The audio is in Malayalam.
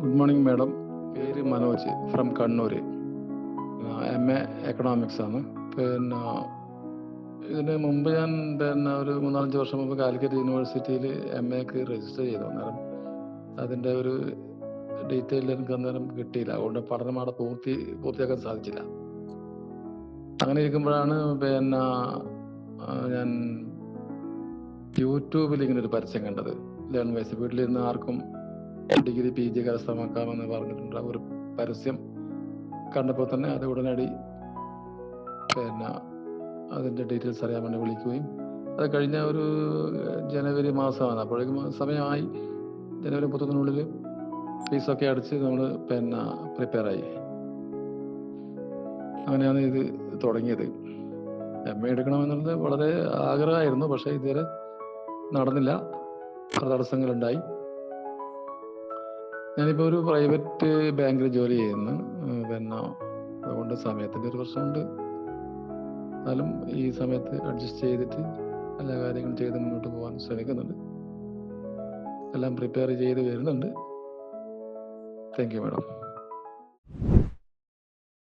Good morning madam. പേര് Manoj from Kannur. MA economics ആണ്. പിന്നെ ഇതിന് മുമ്പ് ഞാൻ ഒരു 3-4 വർഷം മുമ്പ് കാലിക്കറ്റ് യൂണിവേഴ്സിറ്റിയിൽ MAക്ക് രജിസ്റ്റർ ചെയ്തു. അന്നേരം അതിൻ്റെ ഒരു ഡീറ്റെയിൽ എനിക്ക് അന്നേരം കിട്ടിയില്ല. അതുകൊണ്ട് പഠനം അവിടെ പൂർത്തിയാക്കാൻ സാധിച്ചില്ല. അങ്ങനെ ഇരിക്കുമ്പോഴാണ് ഞാൻ യൂട്യൂബിൽ ഇങ്ങനെ ഒരു പരസ്യം കണ്ടത്. ലേൺ വൈസ് വീട്ടിലിരുന്ന് ആർക്കും ഡിഗ്രി PG കരസ്ഥമാക്കാമെന്ന് പറഞ്ഞിട്ടുണ്ട് ഒരു പരസ്യം കണ്ടപ്പോൾ തന്നെ അത് ഉടനടി അതിൻ്റെ ഡീറ്റെയിൽസ് അറിയാൻ വേണ്ടി വിളിക്കുകയും അത് കഴിഞ്ഞ ഒരു ജനുവരി മാസമാണ്. അപ്പോഴേക്കും സമയമായി. ജനുവരി 30-നുള്ളിൽ ഫീസൊക്കെ അടിച്ച് നമ്മൾ പ്രിപ്പയർ ആയി. അങ്ങനെയാണ് ഇത് തുടങ്ങിയത്. MA എടുക്കണമെന്നുള്ളത് വളരെ ആഗ്രഹമായിരുന്നു. പക്ഷേ ഇതുവരെ നടന്നില്ല. പല തടസ്സങ്ങളുണ്ടായി. ഞാനിപ്പോൾ ഒരു പ്രൈവറ്റ് ബാങ്കിൽ ജോലി ചെയ്യുന്നു. അതുകൊണ്ട് സമയത്തിൻ്റെ ഒരു പ്രശ്നമുണ്ട്. എന്നാലും ഈ സമയത്ത് അഡ്ജസ്റ്റ് ചെയ്തിട്ട് എല്ലാ കാര്യങ്ങളും ചെയ്ത് മുന്നോട്ട് പോകാൻ ശ്രമിക്കുന്നുണ്ട്. എല്ലാം പ്രിപ്പയർ ചെയ്ത് വരുന്നുണ്ട്. Thank you madam.